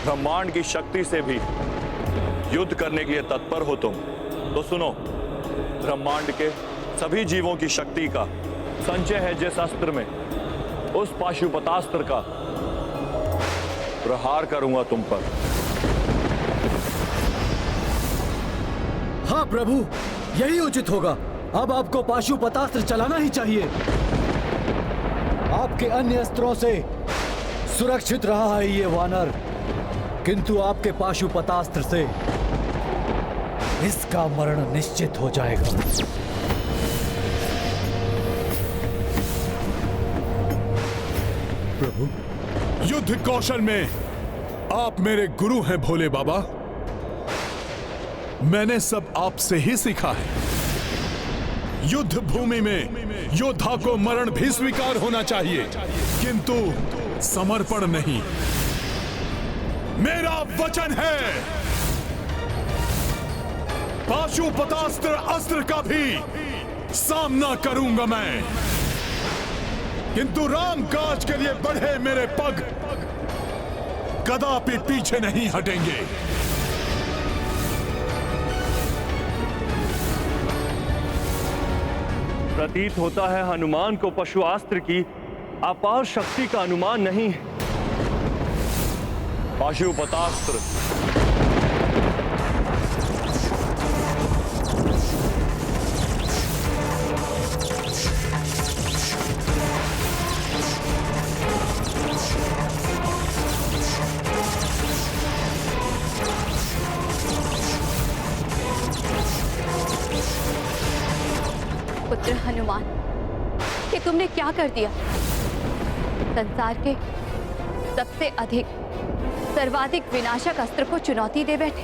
ब्रह्मांड की शक्ति से भी युद्ध करने के लिए तत्पर हो तुम, तो सुनो, ब्रह्मांड के सभी जीवों की शक्ति का संचय है जिस अस्त्र में, उस पाशुपतास्त्र का प्रहार करूंगा तुम पर। हाँ प्रभु, यही उचित होगा। अब आपको पाशुपतास्त्र चलाना ही चाहिए। आपके अन्य अस्त्रों से सुरक्षित रहा है ये वानर, किंतु आपके पाशुपतास्त्र से इसका मरण निश्चित हो जाएगा। प्रभु, युद्ध कौशल में आप मेरे गुरु हैं भोले बाबा। मैंने सब आपसे ही सीखा है। युद्ध भूमि में योद्धा को मरण भी स्वीकार होना चाहिए, किंतु समर्पण नहीं। मेरा वचन है, पाशुपतास्त्र अस्त्र का भी सामना करूंगा मैं, किंतु राम काज के लिए बढ़े मेरे पग कदापि पीछे नहीं हटेंगे। प्रतीत होता है हनुमान को पशुआस्त्र की अपार शक्ति का अनुमान नहीं है। पाशुपतास्त्र पुत्र हनुमान, कि तुमने क्या कर दिया? संसार के सबसे अधिक सर्वाधिक विनाशक अस्त्र को चुनौती दे बैठे।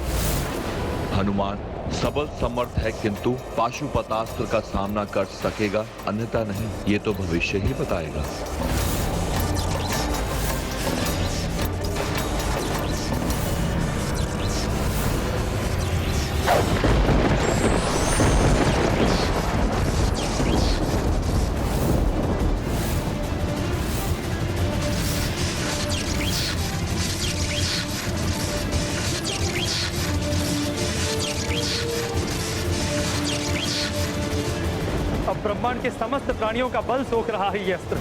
हनुमान सबल समर्थ है, किंतु पाशुपतास्त्र का सामना कर सकेगा अन्यथा नहीं, ये तो भविष्य ही बताएगा। अब ब्रह्मांड के समस्त प्राणियों का बल सोख रहा है ये अस्त्र।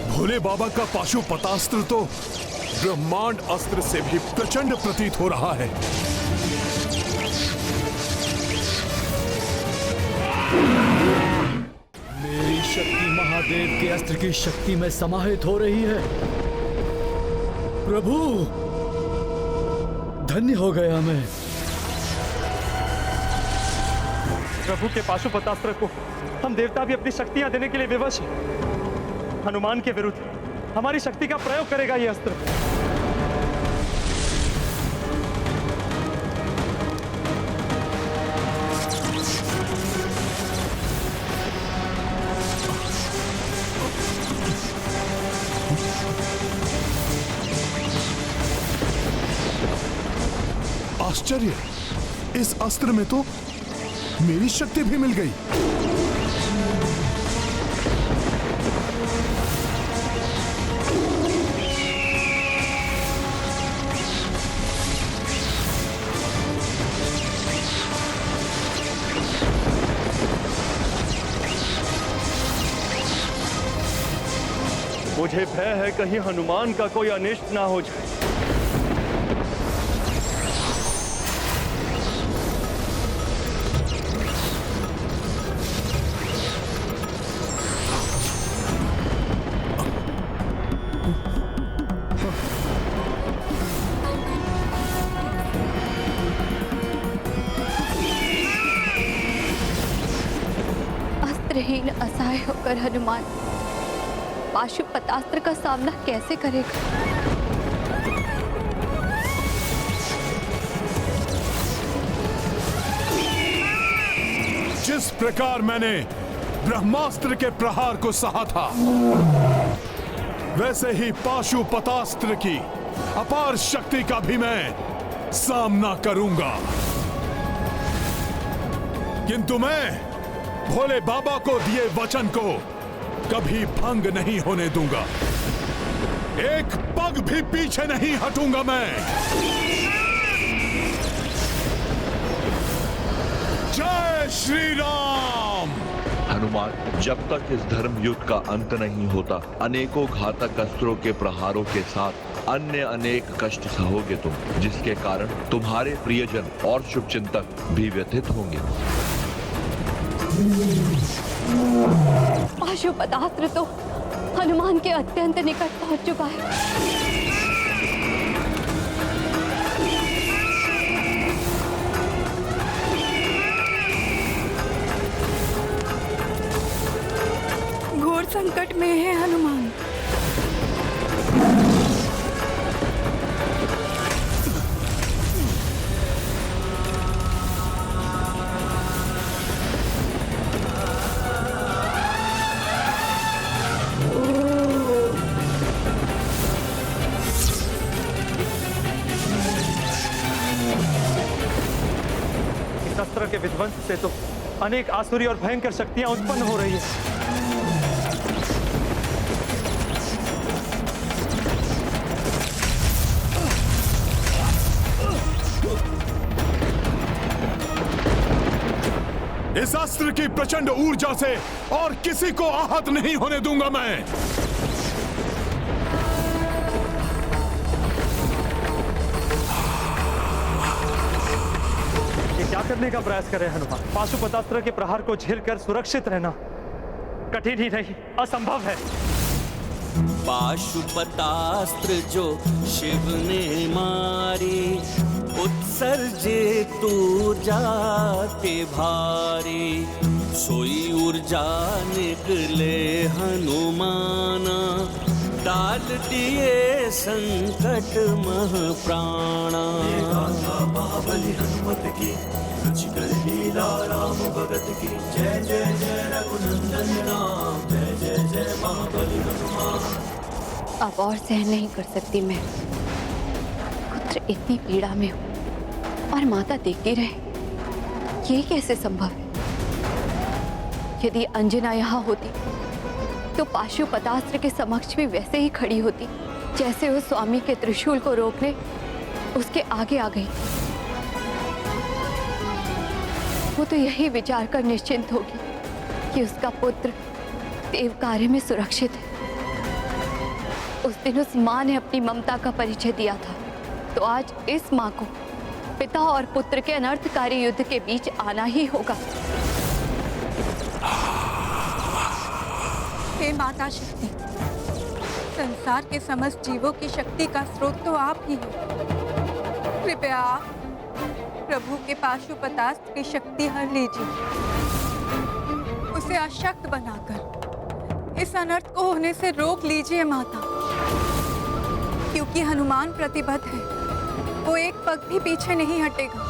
भोले बाबा का पाशुपतास्त्र तो ब्रह्मांड अस्त्र से भी प्रचंड प्रतीत हो रहा है। मेरी शक्ति महादेव के अस्त्र की शक्ति में समाहित हो रही है। प्रभु, धन्य हो गया मैं। प्रभु के पाशुपतास्त्र को हम देवता भी अपनी शक्तियां देने के लिए विवश हैं। हनुमान के विरुद्ध हमारी शक्ति का प्रयोग करेगा ये अस्त्र। आश्चर्य, इस अस्त्र में तो मेरी शक्ति भी मिल गई। मुझे भय है कहीं हनुमान का कोई अनिष्ट ना हो जाए। अस्त्रहीन असहाय होकर हनुमान पाशुपतास्त्र का सामना कैसे करेगा? जिस प्रकार मैंने ब्रह्मास्त्र के प्रहार को सहा था, वैसे ही पाशुपतास्त्र की अपार शक्ति का भी मैं सामना करूंगा, किंतु मैं भोले बाबा को दिए वचन को कभी भंग नहीं होने दूंगा। एक पग भी पीछे नहीं हटूंगा मैं। जय श्री राम। हनुमान, जब तक इस धर्म युद्ध का अंत नहीं होता, अनेकों घातक अस्त्रों के प्रहारों के साथ अन्य अनेक कष्ट सहोगे तुम, जिसके कारण तुम्हारे प्रियजन और शुभचिंतक भी व्यथित होंगे। पाशुपतास्त्र तो हनुमान के अत्यंत निकट पहुंच चुका है। घोर संकट में है हनुमान। इस अस्त्र के विध्वंस से तो अनेक आसुरी और भयंकर शक्तियां उत्पन्न हो रही है। इस अस्त्र की प्रचंड ऊर्जा से और किसी को आहत नहीं होने दूंगा मैं। ये क्या करने का प्रयास कर रहे हैं हनुमान? पाशुपतास्त्र के प्रहार को झेलकर सुरक्षित रहना कठिन ही नहीं, असंभव है। पाशुपतास्त्र जो शिव ने मारी, उत्सर्जे ऊर्जा के भारी, सोई ऊर्जा निकले हनुमाना, डाल दिए संकट मह प्राणा। महाबली हनुमत की रुचिकर लीला राम भगत की, जय जय जय रघुनंदन राम, जय जय जय महाबली हनुमान। अब और सहन नहीं कर सकती मैं। पुत्र इतनी पीड़ा में हो और माता देखती रहे, ये कैसे संभव है? यदि अंजना यहाँ होती तो पाशुपतास्त्र के समक्ष भी वैसे ही खड़ी होती जैसे वो स्वामी के त्रिशूल को रोकने उसके आगे आ गई। वो तो यही विचार कर निश्चिंत होगी कि उसका पुत्र देव कार्य में सुरक्षित है। उस दिन उस माँ ने अपनी ममता का परिचय दिया था, तो आज इस माँ को पिता और पुत्र के अनर्थकारी युद्ध के बीच आना ही होगा। हे माता शक्ति, संसार के समस्त जीवों की शक्ति का स्रोत तो आप ही हैं। कृपया आप प्रभु के पाशुपतास्त्र की शक्ति हर लीजिए, उसे अशक्त बनाकर इस अनर्थ को होने से रोक लीजिए माता, क्योंकि हनुमान प्रतिबद्ध है, वो एक पग भी पीछे नहीं हटेगा।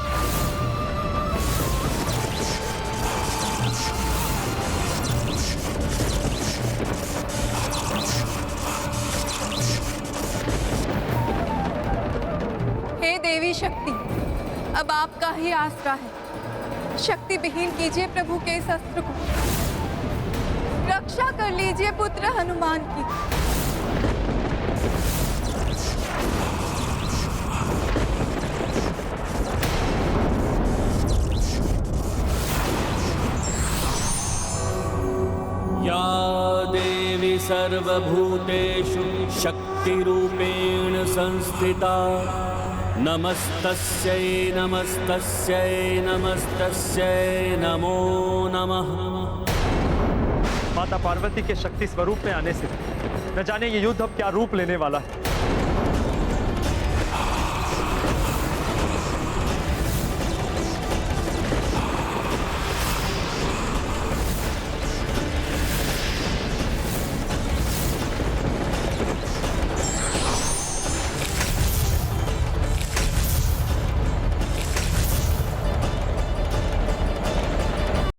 हे देवी शक्ति, अब आपका ही आसरा है। शक्ति विहीन कीजिए प्रभु के इस अस्त्र को, रक्षा कर लीजिए पुत्र हनुमान की। या देवी सर्वभूतेषु शक्तिरूपेण संस्थिता, नमस्तस्यै नमस्तस्यै नमस्तस्यै नमो नमः। माता पार्वती के शक्ति स्वरूप में आने से न जाने ये युद्ध अब क्या रूप लेने वाला है।